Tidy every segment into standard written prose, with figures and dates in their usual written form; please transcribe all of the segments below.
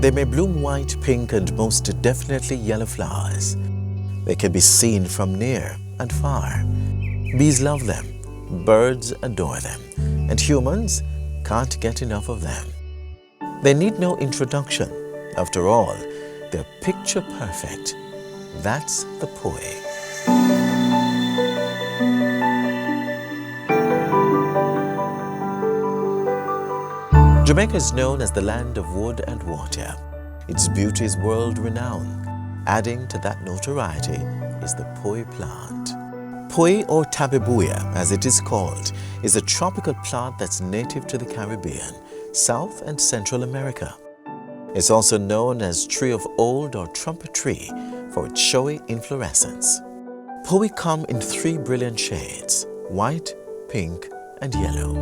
They may bloom white, pink, and most definitely yellow flowers. They can be seen from near and far. Bees love them, birds adore them, and humans can't get enough of them. They need no introduction. After all, they're picture perfect. That's the Poui. Jamaica is known as the land of wood and water. Its beauty is world-renowned. Adding to that notoriety is the Poui plant. Poui, or tabebuya as it is called, is a tropical plant that's native to the Caribbean, South and Central America. It's also known as tree of old or trumpet tree for its showy inflorescence. Poui come in 3 brilliant shades: white, pink, and yellow.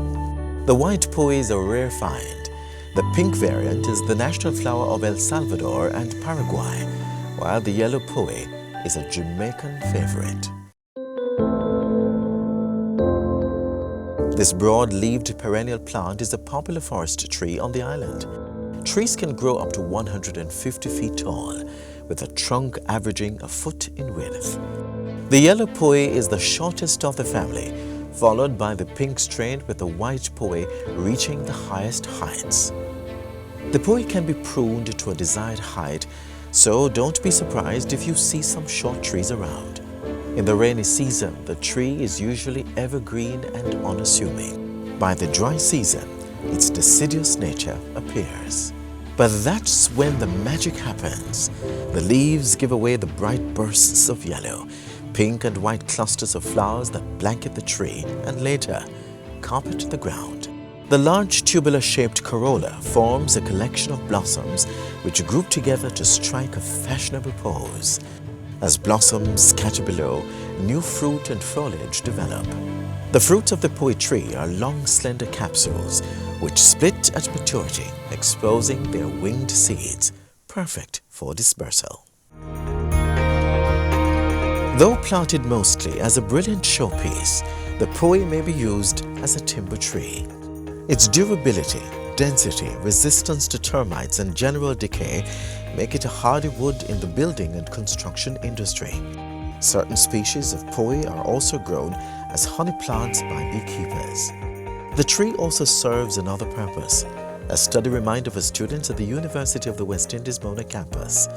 The white Poui is a rare find. The pink variant is the national flower of El Salvador and Paraguay, while the yellow Poui is a Jamaican favorite. This broad-leaved perennial plant is a popular forest tree on the island. Trees can grow up to 150 feet tall, with a trunk averaging a foot in width. The yellow Poui is the shortest of the family, followed by the pink strain, with the white Poui reaching the highest heights. The Poui can be pruned to a desired height, so don't be surprised if you see some short trees around. In the rainy season, the tree is usually evergreen and unassuming. By the dry season, its deciduous nature appears. But that's when the magic happens. The leaves give away the bright bursts of yellow, pink and white clusters of flowers that blanket the tree and later carpet the ground. The large tubular-shaped corolla forms a collection of blossoms which group together to strike a fashionable pose. As blossoms scatter below, new fruit and foliage develop. The fruits of the Poui tree are long, slender capsules which split at maturity, exposing their winged seeds, perfect for dispersal. Though planted mostly as a brilliant showpiece, the Poui may be used as a timber tree. Its durability, density, resistance to termites, and general decay make it a hardy wood in the building and construction industry. Certain species of Poui are also grown as honey plants by beekeepers. The tree also serves another purpose. A study reminded of students at the University of the West Indies Mona campus.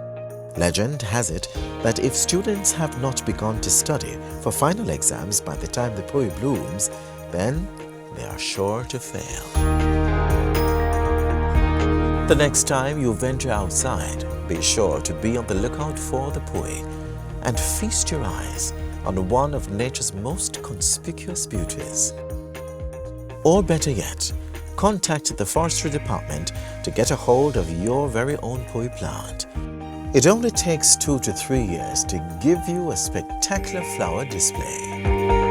Legend has it that if students have not begun to study for final exams by the time the Poui blooms, then they are sure to fail. The next time you venture outside, be sure to be on the lookout for the Poui and feast your eyes on one of nature's most conspicuous beauties. Or better yet, contact the forestry department to get a hold of your very own Poui plant. It only takes 2 to 3 years to give you a spectacular flower display.